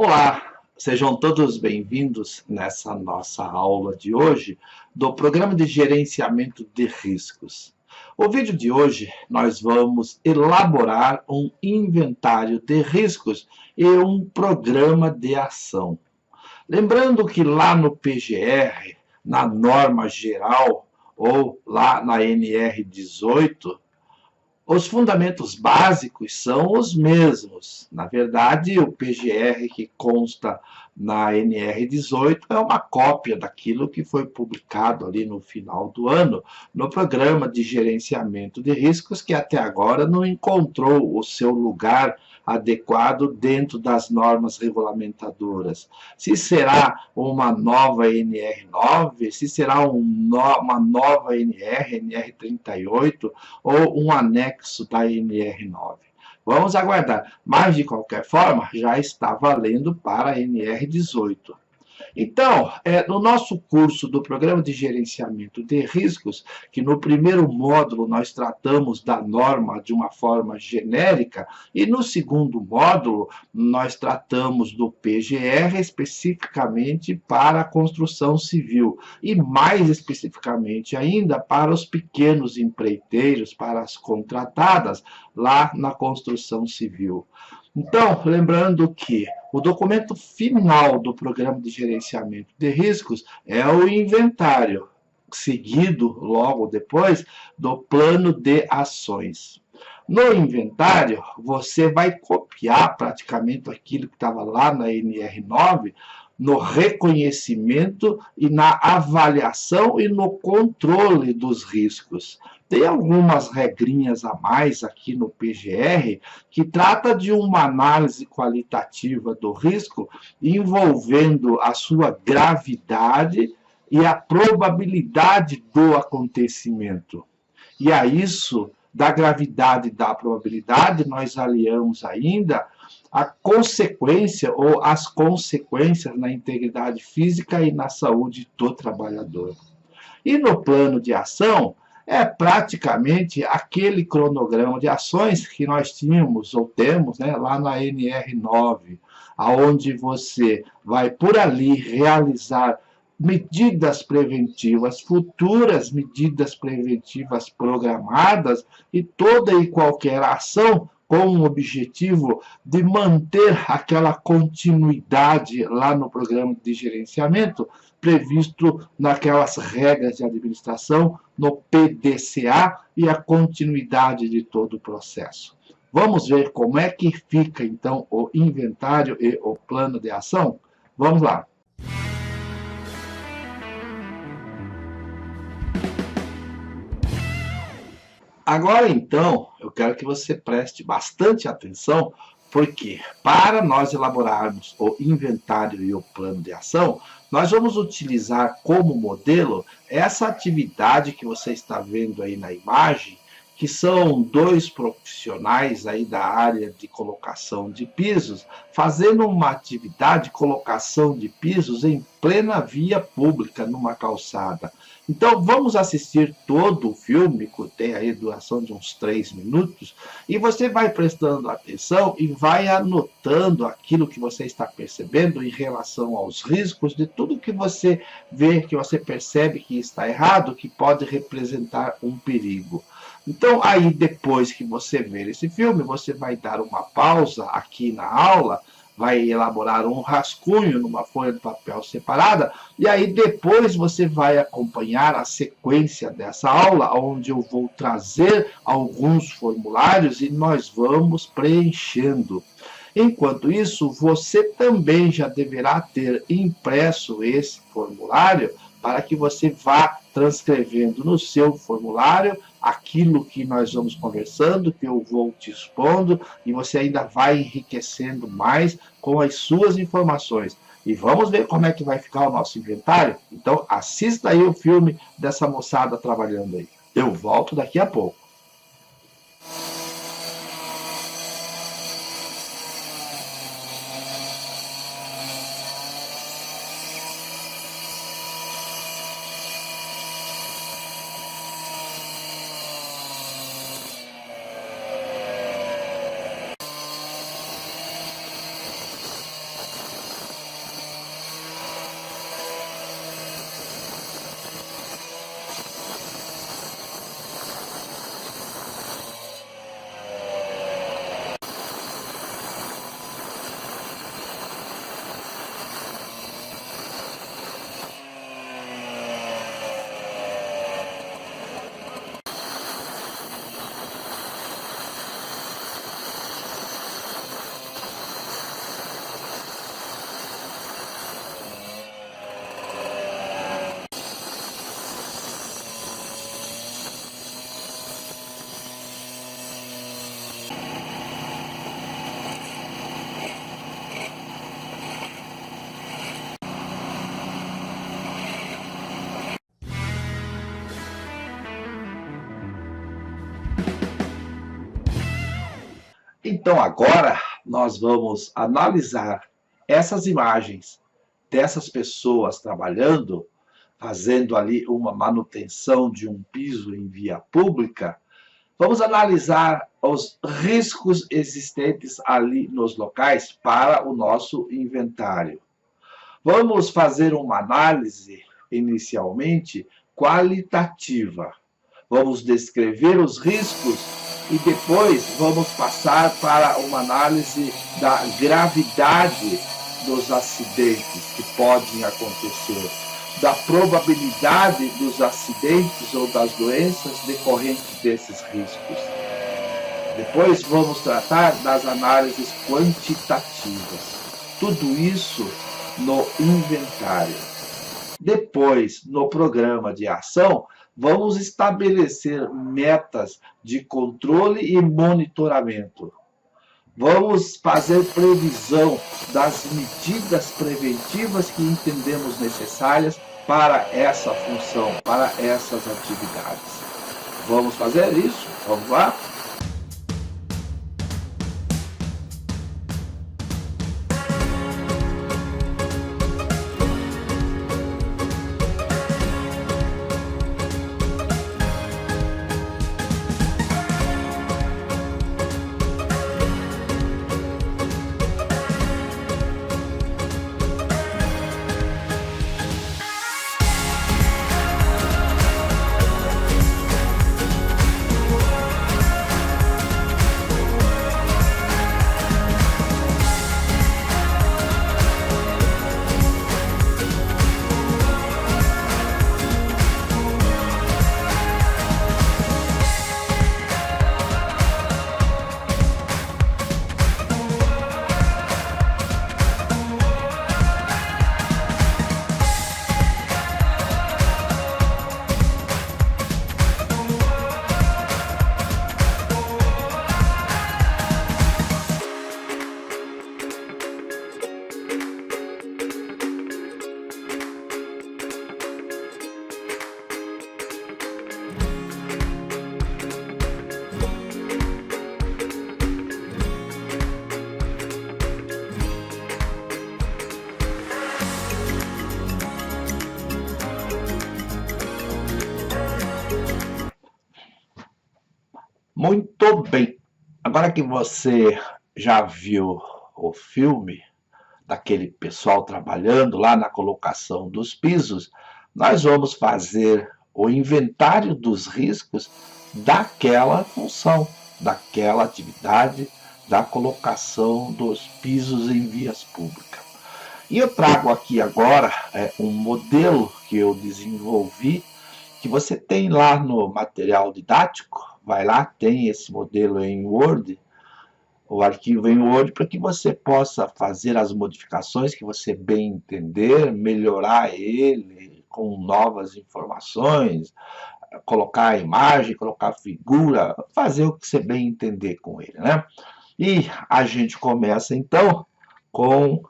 Olá, sejam todos bem-vindos nessa nossa aula de hoje do Programa de Gerenciamento de Riscos. O vídeo de hoje nós vamos elaborar um inventário de riscos e um programa de ação. Lembrando que lá no PGR, na norma geral ou lá na NR18, os fundamentos básicos são os mesmos. Na verdade, o PGR que consta na NR18 é uma cópia daquilo que foi publicado ali no final do ano, no Programa de Gerenciamento de Riscos, que até agora não encontrou o seu lugar adequado dentro das normas regulamentadoras. Se será uma nova NR9, se será uma nova NR38, ou um anexo da NR9. Vamos aguardar. Mas, de qualquer forma, já está valendo para a NR18. Então, no nosso curso do Programa de Gerenciamento de Riscos, que no primeiro módulo nós tratamos da norma de uma forma genérica, e no segundo módulo nós tratamos do PGR especificamente para a construção civil, e mais especificamente ainda para os pequenos empreiteiros, para as contratadas lá na construção civil. Então, lembrando que o documento final do Programa de Gerenciamento de Riscos é o inventário, seguido logo depois do plano de ações. No inventário, você vai copiar praticamente aquilo que estava lá na NR9, no reconhecimento e na avaliação e no controle dos riscos. Tem algumas regrinhas a mais aqui no PGR que trata de uma análise qualitativa do risco envolvendo a sua gravidade e a probabilidade do acontecimento. E a isso, da gravidade e da probabilidade, nós aliamos ainda a consequência ou as consequências na integridade física e na saúde do trabalhador. E no plano de ação, é praticamente aquele cronograma de ações que nós tínhamos ou temos, né, lá na NR9, aonde você vai por ali realizar medidas preventivas futuras, medidas preventivas programadas e toda e qualquer ação com o objetivo de manter aquela continuidade lá no programa de gerenciamento previsto naquelas regras de administração, no PDCA e a continuidade de todo o processo. Vamos ver como é que fica, então, o inventário e o plano de ação? Vamos lá. Agora, então, eu quero que você preste bastante atenção, porque para nós elaborarmos o inventário e o plano de ação, nós vamos utilizar como modelo essa atividade que você está vendo aí na imagem, que são dois profissionais aí da área de colocação de pisos, fazendo uma atividade de colocação de pisos em plena via pública, numa calçada. Então, vamos assistir todo o filme, que tem aí duração de uns 3 minutos, e você vai prestando atenção e vai anotando aquilo que você está percebendo em relação aos riscos de tudo que você vê, que você percebe que está errado, que pode representar um perigo. Então, aí, depois que você ver esse filme, você vai dar uma pausa aqui na aula, vai elaborar um rascunho numa folha de papel separada, e aí depois você vai acompanhar a sequência dessa aula, onde eu vou trazer alguns formulários e nós vamos preenchendo. Enquanto isso, você também já deverá ter impresso esse formulário para que você vá transcrevendo no seu formulário aquilo que nós vamos conversando, que eu vou te expondo, e você ainda vai enriquecendo mais com as suas informações. E vamos ver como é que vai ficar o nosso inventário? Então, assista aí o filme dessa moçada trabalhando aí. Eu volto daqui a pouco. Então agora nós vamos analisar essas imagens dessas pessoas trabalhando, fazendo ali uma manutenção de um piso em via pública. Vamos analisar os riscos existentes ali nos locais para o nosso inventário. Vamos fazer uma análise, inicialmente, qualitativa. Vamos descrever os riscos e depois vamos passar para uma análise da gravidade dos acidentes que podem acontecer, da probabilidade dos acidentes ou das doenças decorrentes desses riscos. Depois vamos tratar das análises quantitativas. Tudo isso no inventário. Depois, no programa de ação, vamos estabelecer metas de controle e monitoramento. Vamos fazer previsão das medidas preventivas que entendemos necessárias para essa função, para essas atividades. Vamos fazer isso? Vamos lá? Muito bem. Agora que você já viu o filme daquele pessoal trabalhando lá na colocação dos pisos, nós vamos fazer o inventário dos riscos daquela função, daquela atividade da colocação dos pisos em vias públicas. E eu trago aqui agora um modelo que eu desenvolvi, que você tem lá no material didático. Vai lá, tem esse modelo em Word, o arquivo em Word, para que você possa fazer as modificações que você bem entender, melhorar ele com novas informações, colocar a imagem, colocar a figura, fazer o que você bem entender com ele, né? E a gente começa então com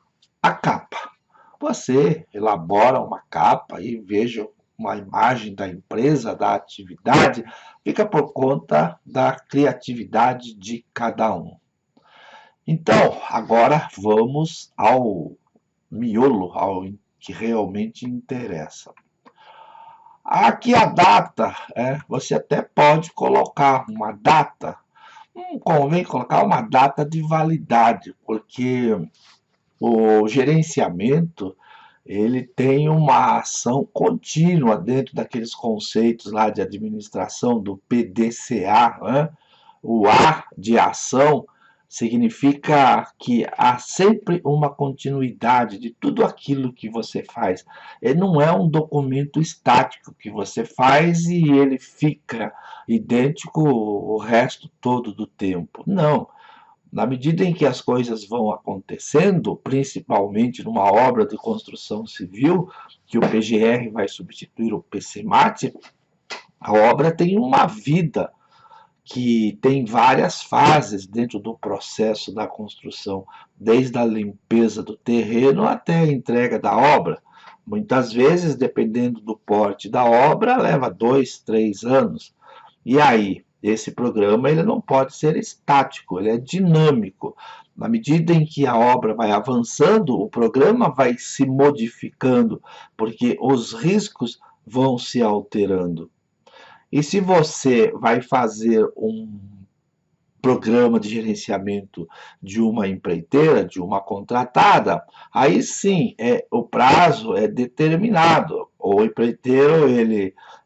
a capa. Você elabora uma capa e veja uma imagem da empresa, da atividade, fica por conta da criatividade de cada um. Então, agora vamos ao miolo, ao que realmente interessa. Aqui a data, você até pode colocar uma data, não convém colocar uma data de validade, porque o gerenciamento ele tem uma ação contínua dentro daqueles conceitos lá de administração do PDCA, né? O A de ação significa que há sempre uma continuidade de tudo aquilo que você faz. Ele não é um documento estático que você faz e ele fica idêntico o resto todo do tempo. Não. Na medida em que as coisas vão acontecendo, principalmente numa obra de construção civil, que o PGR vai substituir o PCMAT, a obra tem uma vida que tem várias fases dentro do processo da construção, desde a limpeza do terreno até a entrega da obra. Muitas vezes, dependendo do porte da obra, leva 2, 3 anos. E aí, esse programa ele não pode ser estático, ele é dinâmico. Na medida em que a obra vai avançando, o programa vai se modificando, porque os riscos vão se alterando. E se você vai fazer um programa de gerenciamento de uma empreiteira, de uma contratada, aí sim o prazo é determinado. O empreiteiro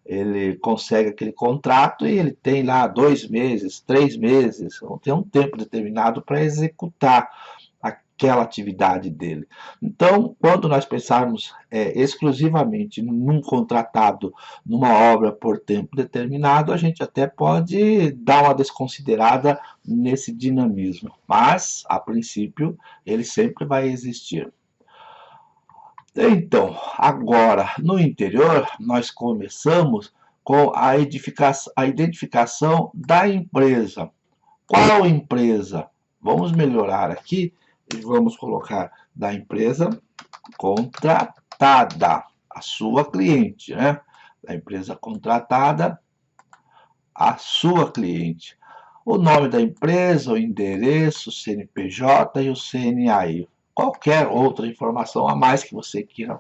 ele consegue aquele contrato e ele tem lá 2 meses, 3 meses, tem um tempo determinado para executar aquela atividade dele. Então, quando nós pensarmos exclusivamente num contratado, numa obra por tempo determinado, a gente até pode dar uma desconsiderada nesse dinamismo, mas, a princípio, ele sempre vai existir. Então, agora, no interior, nós começamos com a identificação da empresa. Qual empresa? Vamos melhorar aqui e vamos colocar da empresa contratada, a sua cliente, né? Da empresa contratada, a sua cliente. O nome da empresa, o endereço, o CNPJ e o CNAI. Qualquer outra informação a mais que você queira,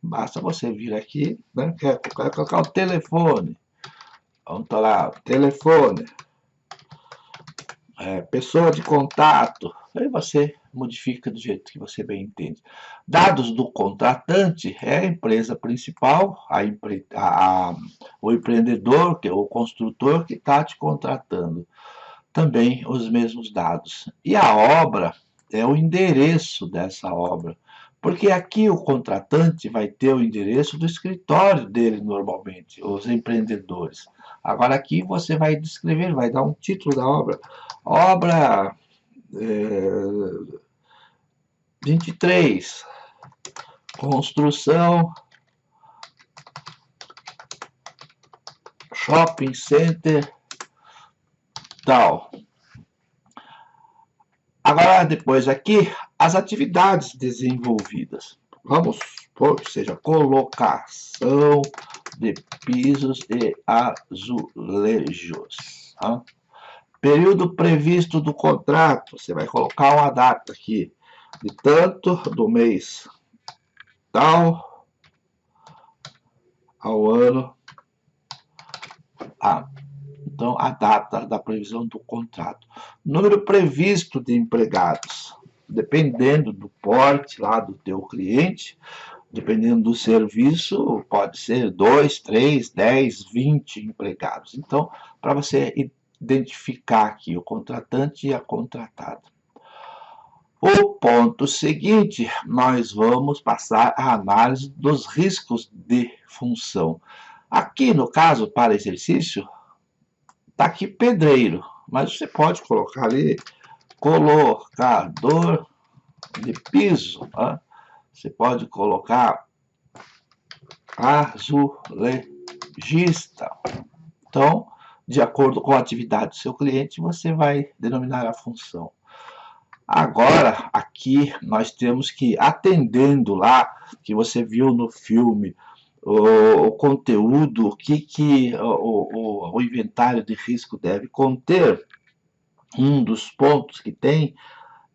basta você vir aqui, né? Quer colocar o telefone. Vamos lá, telefone. Pessoa de contato, aí você modifica do jeito que você bem entende. Dados do contratante é a empresa principal, o empreendedor, que é o construtor que está te contratando. Também os mesmos dados. E a obra é o endereço dessa obra, porque aqui o contratante vai ter o endereço do escritório dele normalmente, os empreendedores. Agora aqui você vai descrever, vai dar um título da obra. Obra 23, construção, shopping center, tal. Agora, depois aqui, as atividades desenvolvidas. Vamos supor que seja colocação de pisos e azulejos. Tá? Período previsto do contrato, você vai colocar uma data aqui, de tanto do mês tal ao ano A. Então, a data da previsão do contrato. Número previsto de empregados, dependendo do porte lá do teu cliente, dependendo do serviço, pode ser 2, 3, 10, 20 empregados. Então, para você identificar aqui o contratante e a contratada. O ponto seguinte, nós vamos passar a análise dos riscos de função. Aqui, no caso, para exercício, está aqui pedreiro, mas você pode colocar ali colocador de piso, tá? Você pode colocar azulejista. Então, de acordo com a atividade do seu cliente, você vai denominar a função. Agora, aqui nós temos que, atendendo lá, que você viu no filme, o conteúdo, o que o inventário de risco deve conter, um dos pontos que tem,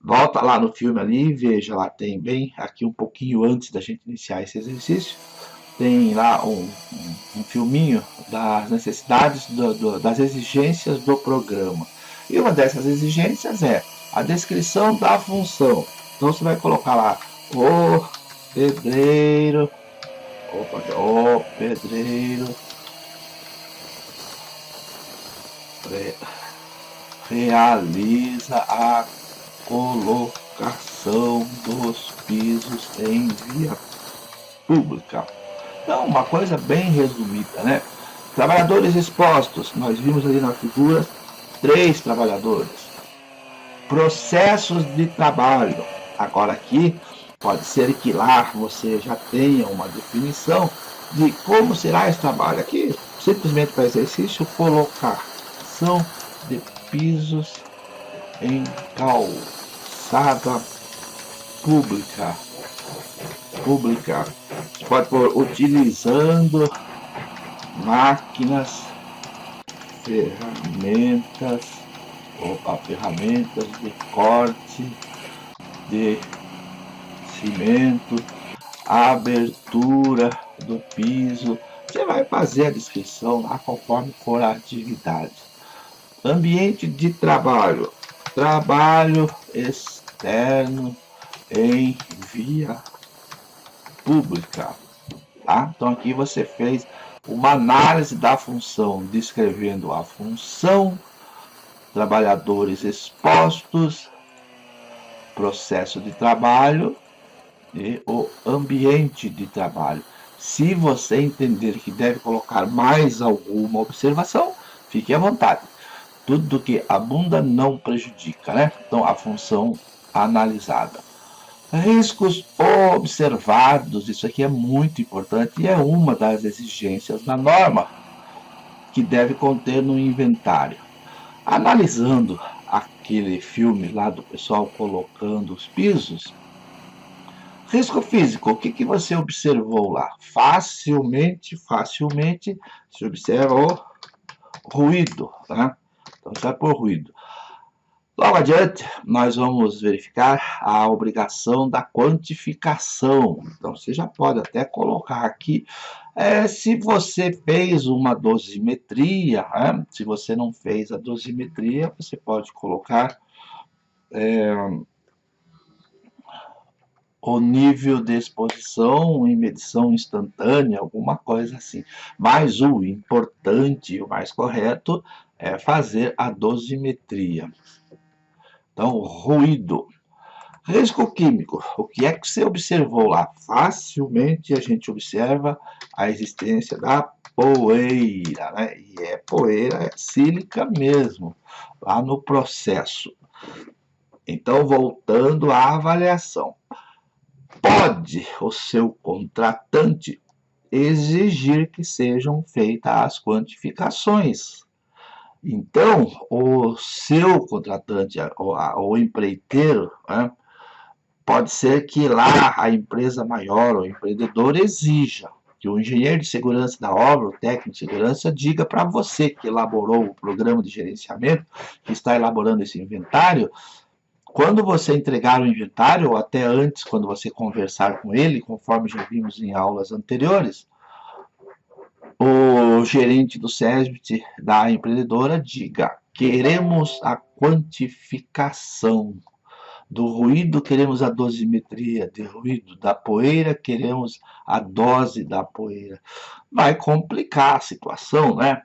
volta lá no filme ali e veja, lá tem bem, aqui um pouquinho antes da gente iniciar esse exercício, tem lá um filminho das necessidades, das exigências do programa. E uma dessas exigências é a descrição da função. Então você vai colocar lá o pedreiro, realiza a colocação dos pisos em via pública. Então, uma coisa bem resumida, né? Trabalhadores expostos, nós vimos ali na figura 3 trabalhadores. Processos de trabalho. Agora aqui, pode ser que lá você já tenha uma definição de como será esse trabalho. Aqui, simplesmente para exercício, colocação de pisos em calçada pública. Você pode pôr utilizando máquinas ferramentas de corte de cimento, abertura do piso. Você vai fazer a descrição lá conforme for a atividade. Ambiente de trabalho. Trabalho externo em via pública. Tá? Então aqui você fez uma análise da função, descrevendo a função, trabalhadores expostos, processo de trabalho e o ambiente de trabalho. Se você entender que deve colocar mais alguma observação, fique à vontade. Tudo que abunda não prejudica, né? Então, a função analisada. Riscos observados, isso aqui é muito importante e é uma das exigências da norma que deve conter no inventário. Analisando aquele filme lá do pessoal colocando os pisos, risco físico, o que você observou lá? Facilmente se observa o ruído, né? Então, isso é por ruído. Logo adiante, nós vamos verificar a obrigação da quantificação. Então, você já pode até colocar aqui, se você fez uma dosimetria, né? Se você não fez a dosimetria, você pode colocar o nível de exposição em medição instantânea, alguma coisa assim. Mas o importante, o mais correto, é fazer a dosimetria. Então, ruído. Risco químico. O que é que você observou lá? Facilmente a gente observa a existência da poeira, né? E é poeira sílica mesmo, lá no processo. Então, voltando à avaliação. Pode o seu contratante exigir que sejam feitas as quantificações. Então, o seu contratante, o empreiteiro, né, pode ser que lá a empresa maior, o empreendedor, exija que o engenheiro de segurança da obra, o técnico de segurança, diga para você que elaborou o programa de gerenciamento, que está elaborando esse inventário, quando você entregar o inventário, ou até antes, quando você conversar com ele, conforme já vimos em aulas anteriores, o gerente do SESBIT da empreendedora diga: queremos a quantificação do ruído, queremos a dosimetria de ruído, da poeira, queremos a dose da poeira. Vai complicar a situação, né?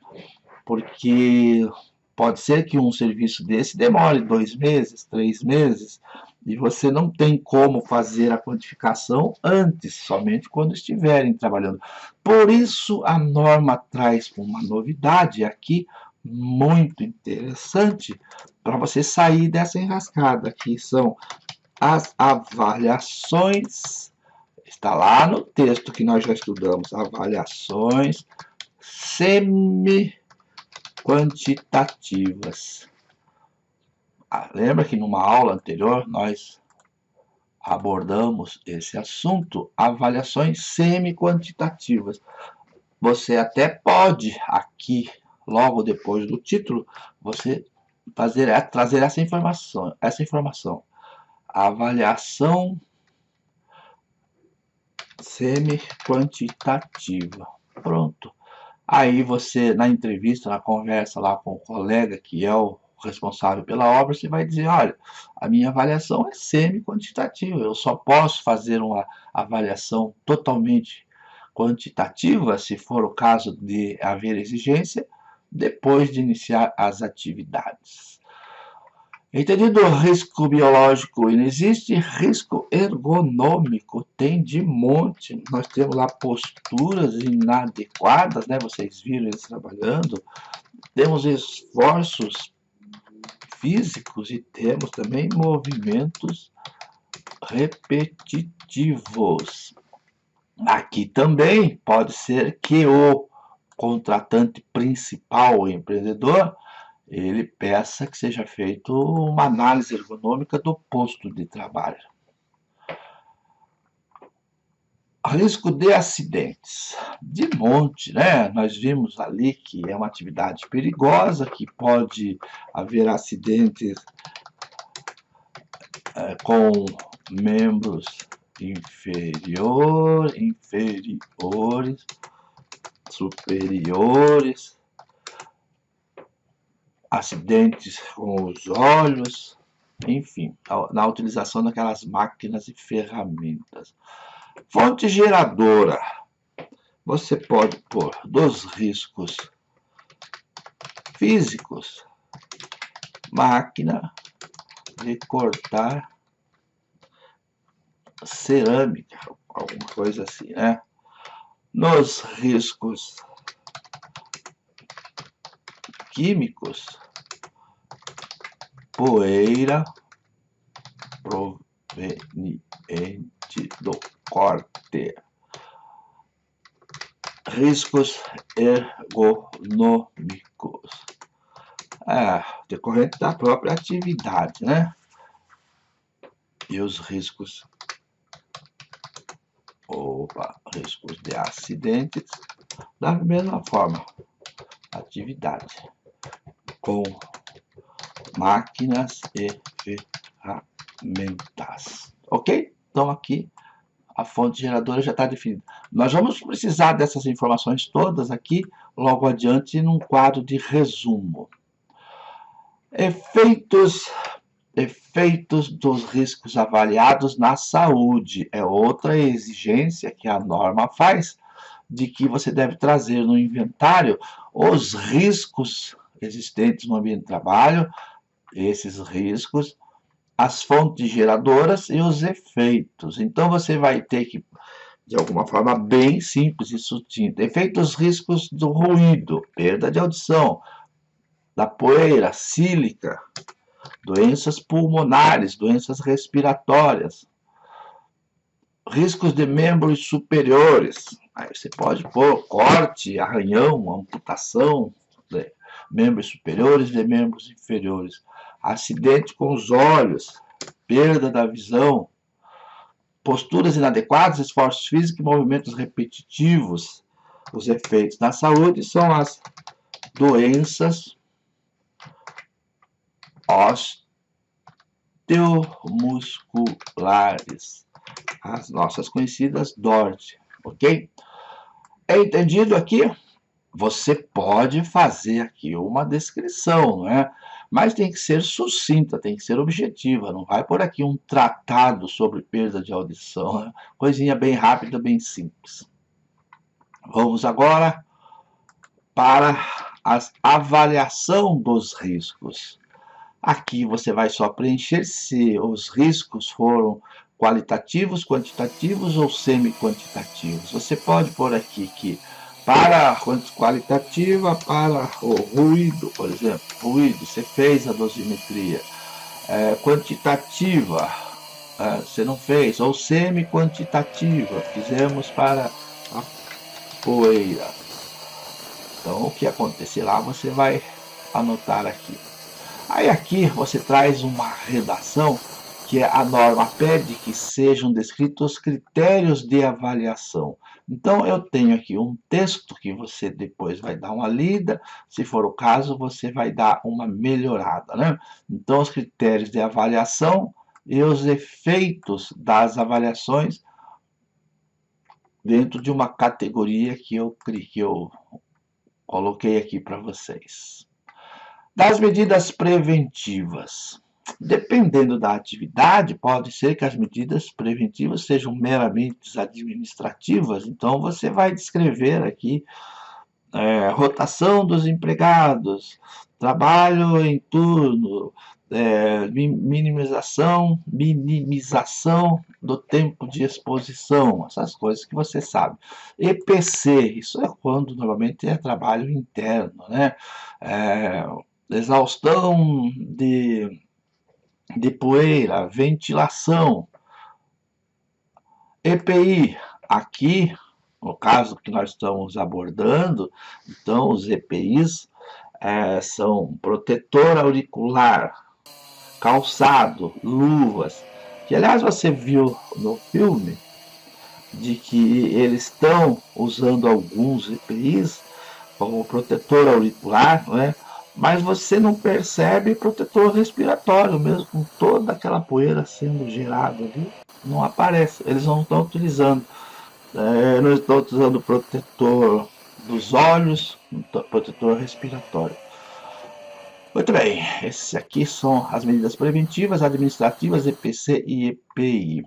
Porque pode ser que um serviço desse demore 2 meses, 3 meses, e você não tem como fazer a quantificação antes, somente quando estiverem trabalhando. Por isso, a norma traz uma novidade aqui muito interessante para você sair dessa enrascada, que são as avaliações. Está lá no texto que nós já estudamos, avaliações semi-quantitativas. Lembra que numa aula anterior nós abordamos esse assunto, avaliações semi-quantitativas. Você até pode, aqui, logo depois do título, você trazer essa informação. Avaliação semi-quantitativa. Pronto. Aí você, na entrevista, na conversa lá com o colega, que é o responsável pela obra, você vai dizer: olha, a minha avaliação é semi-quantitativa, eu só posso fazer uma avaliação totalmente quantitativa, se for o caso de haver exigência, depois de iniciar as atividades. Entendido o risco biológico, não existe risco ergonômico, tem de monte. Nós temos lá posturas inadequadas, né? Vocês viram eles trabalhando. Temos esforços físicos e temos também movimentos repetitivos. Aqui também pode ser que o contratante principal, o empreendedor, ele peça que seja feita uma análise ergonômica do posto de trabalho. Risco de acidentes, de monte, né? Nós vimos ali que é uma atividade perigosa, que pode haver acidentes com membros inferiores, superiores, acidentes com os olhos, enfim, na utilização daquelas máquinas e ferramentas. Fonte geradora. Você pode pôr dos riscos físicos, máquina de cortar cerâmica, alguma coisa assim, né? Nos riscos químicos, poeira proveniente do corte. Riscos ergonômicos, decorrente da própria atividade, né? E os riscos, riscos de acidentes, da mesma forma, atividade com máquinas e ferramentas, ok? Então aqui a fonte geradora já está definida. Nós vamos precisar dessas informações todas aqui, logo adiante, num quadro de resumo. Efeitos dos riscos avaliados na saúde. É outra exigência que a norma faz, de que você deve trazer no inventário os riscos existentes no ambiente de trabalho, esses riscos, as fontes geradoras e os efeitos. Então, você vai ter que, de alguma forma bem simples e sucinta, efeitos riscos do ruído, perda de audição, da poeira, sílica, doenças pulmonares, doenças respiratórias, riscos de membros superiores. Aí você pode pôr corte, arranhão, amputação de membros superiores, de membros inferiores, acidente com os olhos, perda da visão, posturas inadequadas, esforços físicos e movimentos repetitivos. Os efeitos na saúde são as doenças osteomusculares, as nossas conhecidas DORT, ok? É entendido aqui? Você pode fazer aqui uma descrição, né? Mas tem que ser sucinta, tem que ser objetiva, não vai por aqui um tratado sobre perda de audição, né? Coisinha bem rápida, bem simples. Vamos agora para a avaliação dos riscos. Aqui você vai só preencher se os riscos foram qualitativos, quantitativos ou semi-quantitativos. Você pode pôr aqui que para a qualitativa, para o ruído, por exemplo, ruído, você fez a dosimetria. Quantitativa, você não fez, ou semi-quantitativa, fizemos para a poeira. Então, o que acontecer lá, você vai anotar aqui. Aí aqui você traz uma redação que a norma pede que sejam descritos os critérios de avaliação. Então, eu tenho aqui um texto que você depois vai dar uma lida, se for o caso, você vai dar uma melhorada, né? Então, os critérios de avaliação e os efeitos das avaliações dentro de uma categoria que eu coloquei aqui para vocês. Das medidas preventivas. Dependendo da atividade, pode ser que as medidas preventivas sejam meramente administrativas, então você vai descrever aqui rotação dos empregados, trabalho em turno, minimização do tempo de exposição, essas coisas que você sabe. EPC, isso é quando normalmente é trabalho interno, né? Exaustão de poeira, ventilação. EPI, aqui, no caso que nós estamos abordando, então os EPIs são protetor auricular, calçado, luvas, que aliás você viu no filme, de que eles estão usando alguns EPIs como protetor auricular, né? Mas você não percebe protetor respiratório, mesmo com toda aquela poeira sendo gerada ali, não aparece. Eles não estão utilizando, não estão utilizando protetor dos olhos, protetor respiratório. Muito bem, esses aqui são as medidas preventivas, administrativas, EPC e EPI.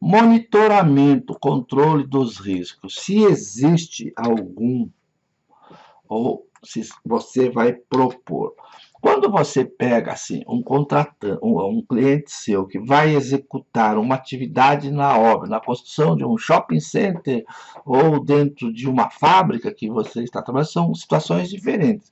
Monitoramento, controle dos riscos. Se existe algum, ou se você vai propor. Quando você pega assim um contratante, um cliente seu que vai executar uma atividade na obra, na construção de um shopping center ou dentro de uma fábrica que você está trabalhando, são situações diferentes.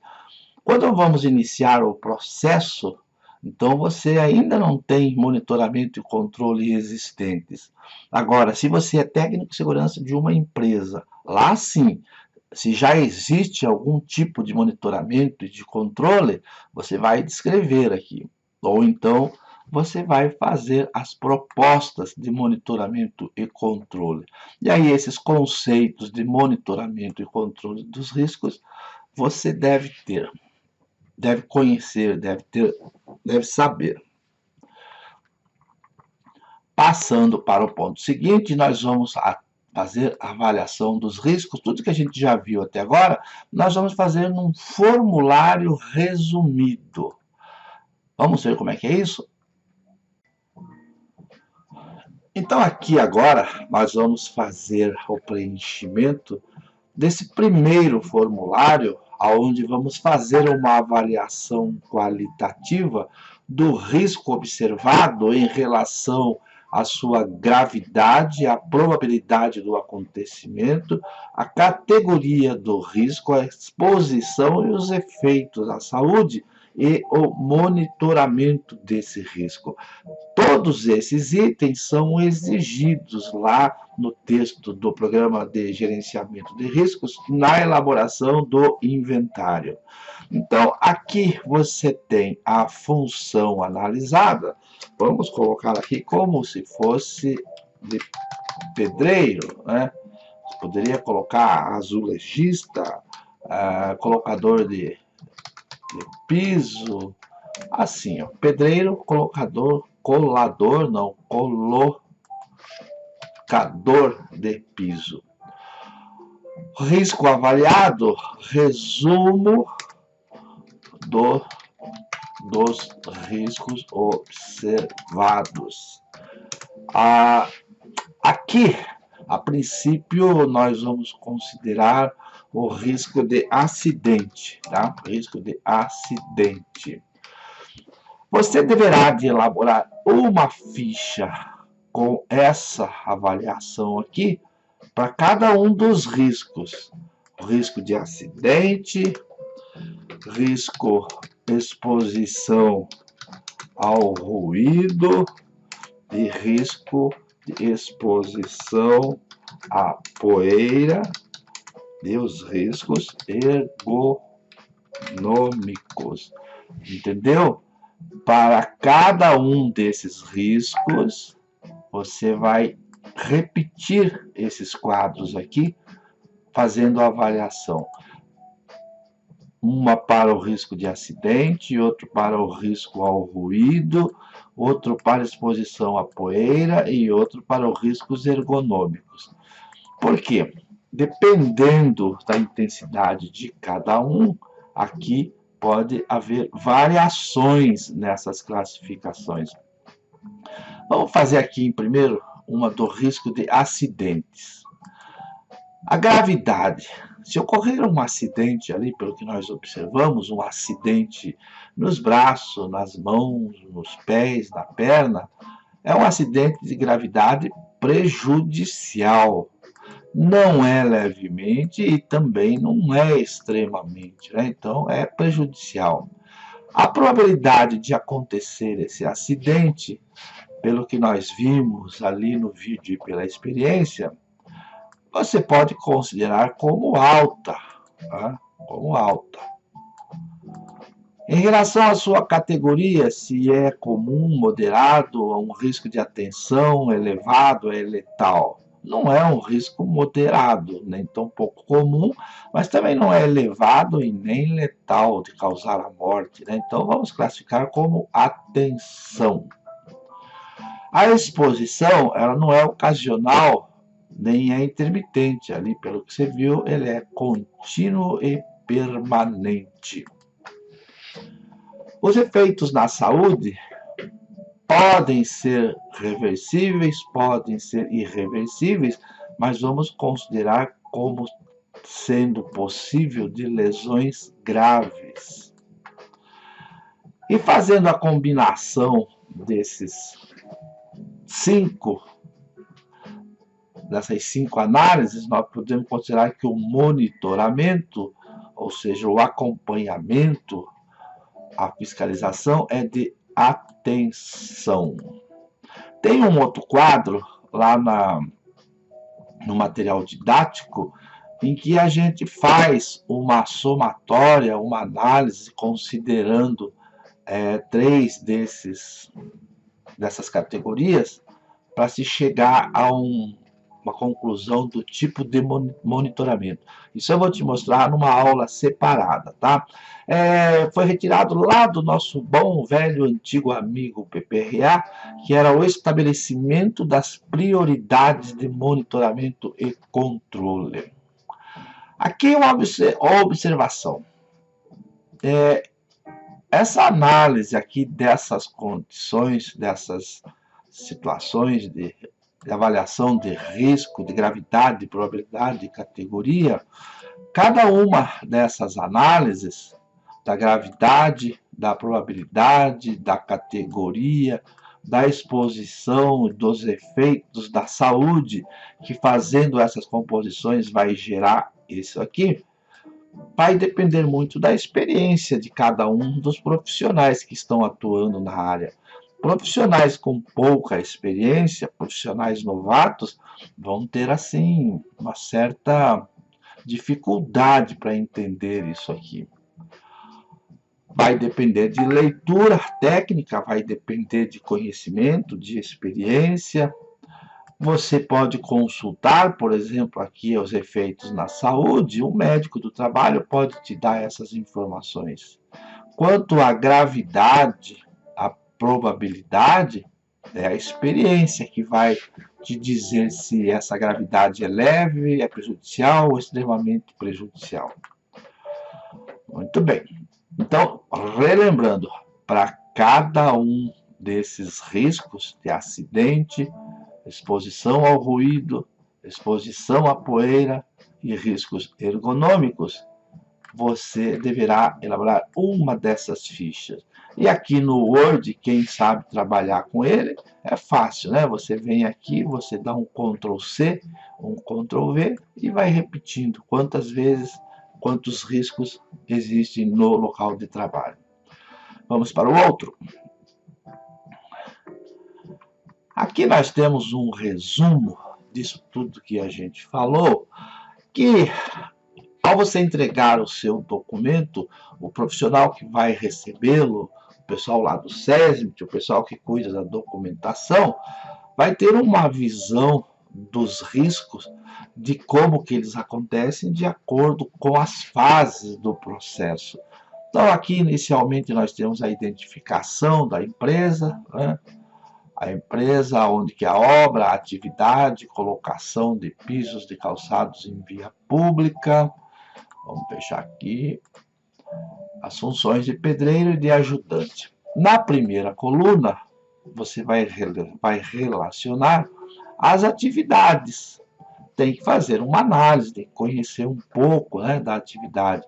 Quando vamos iniciar o processo, então você ainda não tem monitoramento e controle existentes. Agora, se você é técnico de segurança de uma empresa, lá sim, se já existe algum tipo de monitoramento e de controle, você vai descrever aqui. Ou então você vai fazer as propostas de monitoramento e controle. E aí esses conceitos de monitoramento e controle dos riscos você deve ter, deve conhecer, deve saber. Passando para o ponto seguinte, nós vamos fazer a avaliação dos riscos, tudo que a gente já viu até agora, nós vamos fazer num formulário resumido. Vamos ver como é que é isso? Então aqui agora nós vamos fazer o preenchimento desse primeiro formulário, onde vamos fazer uma avaliação qualitativa do risco observado em relação à sua gravidade, a probabilidade do acontecimento, a categoria do risco, a exposição e os efeitos à saúde e o monitoramento desse risco. Todos esses itens são exigidos lá no texto do Programa de Gerenciamento de Riscos, na elaboração do inventário. Então, aqui você tem a função analisada, vamos colocar aqui como se fosse de pedreiro, né? Você poderia colocar azulejista, colocador de piso, assim, ó, pedreiro, colocador, colador, não, colocador de piso. Risco avaliado, resumo dos riscos observados. Aqui, a princípio, nós vamos considerar o risco de acidente, tá? Risco de acidente. Você deverá de elaborar uma ficha com essa avaliação aqui para cada um dos riscos. Risco de acidente, risco exposição ao ruído e risco de exposição à poeira e os riscos ergonômicos. Entendeu? Para cada um desses riscos, você vai repetir esses quadros aqui, fazendo a avaliação. Uma para o risco de acidente, outro para o risco ao ruído, outro para exposição à poeira e outro para os riscos ergonômicos. Por quê? Dependendo da intensidade de cada um, aqui pode haver variações nessas classificações. Vamos fazer aqui, primeiro, uma do risco de acidentes. A gravidade. Se ocorrer um acidente ali, pelo que nós observamos, um acidente nos braços, nas mãos, nos pés, na perna, é um acidente de gravidade prejudicial. Não é levemente e também não é extremamente, né? Então é prejudicial. A probabilidade de acontecer esse acidente, pelo que nós vimos ali no vídeo e pela experiência, você pode considerar como alta, tá? Como alta. Em relação à sua categoria, se é comum, moderado, um risco de atenção elevado, é letal. não é um risco moderado, nem tão pouco comum, mas também não é elevado e nem letal de causar a morte, né? Então vamos classificar como atenção. A exposição, ela não é ocasional, nem é intermitente. Ali, pelo que você viu, ele é contínuo e permanente. Os efeitos na saúde podem ser reversíveis, podem ser irreversíveis, mas vamos considerar como sendo possível de lesões graves. E fazendo a combinação dessas cinco análises, nós podemos considerar que o monitoramento, ou seja, o acompanhamento, a fiscalização é de atenção. Tem um outro quadro lá no material didático em que a gente faz uma somatória, uma análise considerando três dessas categorias para se chegar a uma conclusão do tipo de monitoramento. Isso eu vou te mostrar numa aula separada, tá? Foi retirado lá do nosso bom, velho, antigo amigo PPRA, que era o estabelecimento das prioridades de monitoramento e controle. Aqui uma observação. Essa análise aqui dessas condições, dessas situações de avaliação de risco, de gravidade, de probabilidade, de categoria, cada uma dessas análises, da gravidade, da probabilidade, da categoria, da exposição, dos efeitos da saúde, que fazendo essas composições vai gerar isso aqui, vai depender muito da experiência de cada um dos profissionais que estão atuando na área. Profissionais com pouca experiência, profissionais novatos, vão ter, assim, uma certa dificuldade para entender isso aqui. Vai depender de leitura técnica, vai depender de conhecimento, de experiência. Você pode consultar, por exemplo, aqui os efeitos na saúde, o médico do trabalho pode te dar essas informações. Quanto à gravidade, a probabilidade, é a experiência que vai te dizer se essa gravidade é leve, é prejudicial ou extremamente prejudicial. Muito bem. Então, relembrando, para cada um desses riscos de acidente, exposição ao ruído, exposição à poeira e riscos ergonômicos, você deverá elaborar uma dessas fichas. E aqui no Word, quem sabe trabalhar com ele, é fácil, né? Você vem aqui, você dá um Ctrl+C, um Ctrl+V e vai repetindo quantas vezes, quantos riscos existem no local de trabalho. Vamos para o outro. Aqui nós temos um resumo disso tudo que a gente falou, que ao você entregar o seu documento, o profissional que vai recebê-lo, o pessoal lá do SESMIT, o pessoal que cuida da documentação, vai ter uma visão dos riscos, de como que eles acontecem de acordo com as fases do processo. Então aqui inicialmente nós temos a identificação da empresa, né? A empresa, onde que a obra, a atividade, colocação de pisos de calçados em via pública. Vamos fechar aqui. As funções de pedreiro e de ajudante. Na primeira coluna, você vai relacionar as atividades. Tem que fazer uma análise, tem que conhecer um pouco, né, da atividade.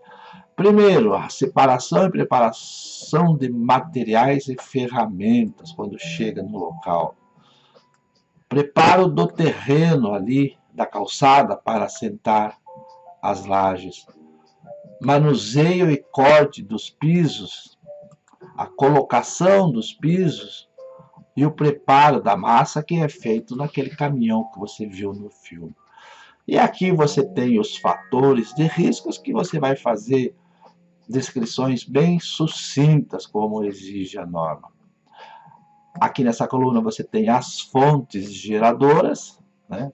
Primeiro, a separação e preparação de materiais e ferramentas quando chega no local. Preparo do terreno ali, da calçada, para assentar as lajes. Manuseio e corte dos pisos, a colocação dos pisos e o preparo da massa que é feito naquele caminhão que você viu no filme. E aqui você tem os fatores de riscos que você vai fazer descrições bem sucintas, como exige a norma. Aqui nessa coluna você tem as fontes geradoras, né,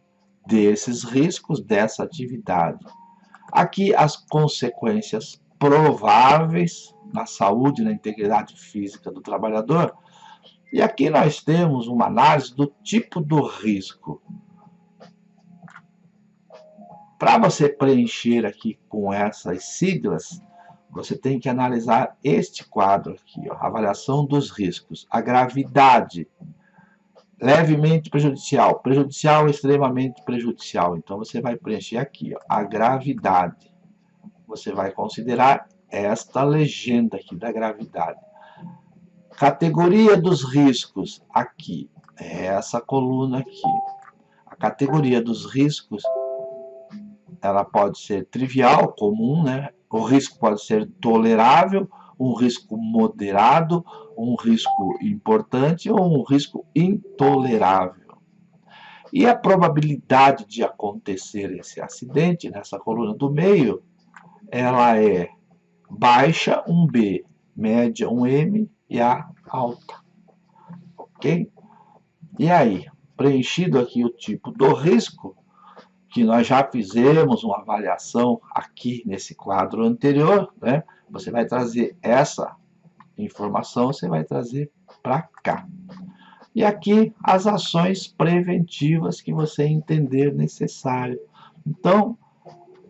desses riscos dessa atividade. Aqui as consequências prováveis na saúde e na integridade física do trabalhador. E aqui nós temos uma análise do tipo do risco. Para você preencher aqui com essas siglas, você tem que analisar este quadro aqui, ó, avaliação dos riscos. A gravidade, levemente prejudicial, prejudicial, extremamente prejudicial. Então, você vai preencher aqui, ó, a gravidade. Você vai considerar esta legenda aqui da gravidade. Categoria dos riscos, aqui, é essa coluna aqui. A categoria dos riscos, ela pode ser trivial, comum, né? O risco pode ser tolerável, um risco moderado, um risco importante ou um risco intolerável. E a probabilidade de acontecer esse acidente, nessa coluna do meio, ela é baixa, um B, média, um M e A alta. Ok? E aí, preenchido aqui o tipo do risco, que nós já fizemos uma avaliação aqui nesse quadro anterior, né? Você vai trazer essa informação, você vai trazer para cá. E aqui as ações preventivas que você entender necessário. Então,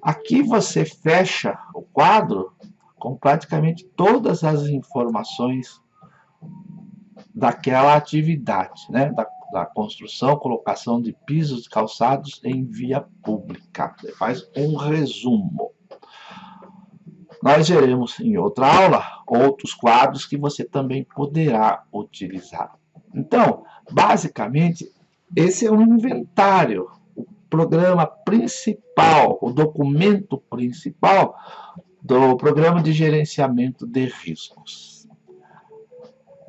aqui você fecha o quadro com praticamente todas as informações daquela atividade, né? Da construção, colocação de pisos e calçados em via pública. Você faz um resumo. Nós veremos em outra aula outros quadros que você também poderá utilizar. Então, basicamente, esse é um inventário, o programa principal, o documento principal do programa de gerenciamento de riscos.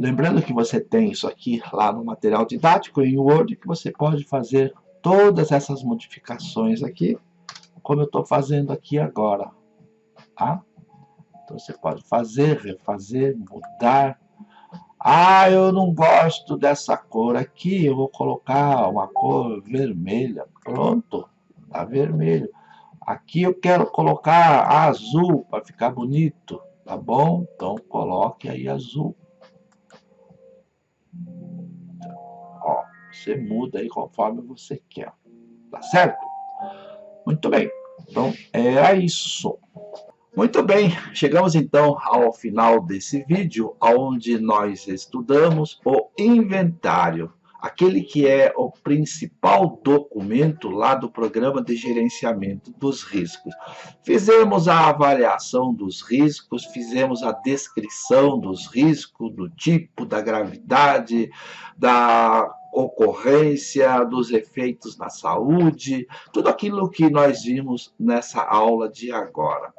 Lembrando que você tem isso aqui lá no material didático em Word, que você pode fazer todas essas modificações aqui, como eu estou fazendo aqui agora. Tá? Então você pode fazer, refazer, mudar. Ah, eu não gosto dessa cor aqui, eu vou colocar uma cor vermelha. Pronto, tá vermelho. Aqui eu quero colocar azul para ficar bonito, tá bom? Então coloque aí azul. Ó, você muda aí conforme você quer, tá certo? Muito bem, então era isso. Muito bem, chegamos então ao final desse vídeo, onde nós estudamos o inventário, aquele que é o principal documento lá do programa de gerenciamento dos riscos. Fizemos a avaliação dos riscos, fizemos a descrição dos riscos, do tipo, da gravidade, da ocorrência, dos efeitos na saúde, tudo aquilo que nós vimos nessa aula de agora.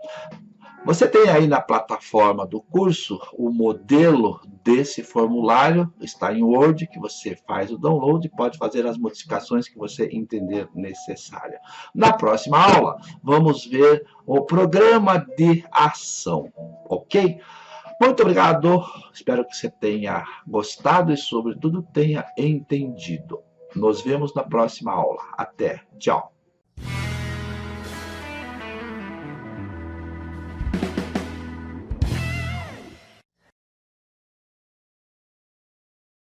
Você tem aí na plataforma do curso o modelo desse formulário, está em Word, que você faz o download e pode fazer as modificações que você entender necessária. Na próxima aula, vamos ver o programa de ação, ok? Muito obrigado, espero que você tenha gostado e, sobretudo, tenha entendido. Nos vemos na próxima aula. Até, tchau!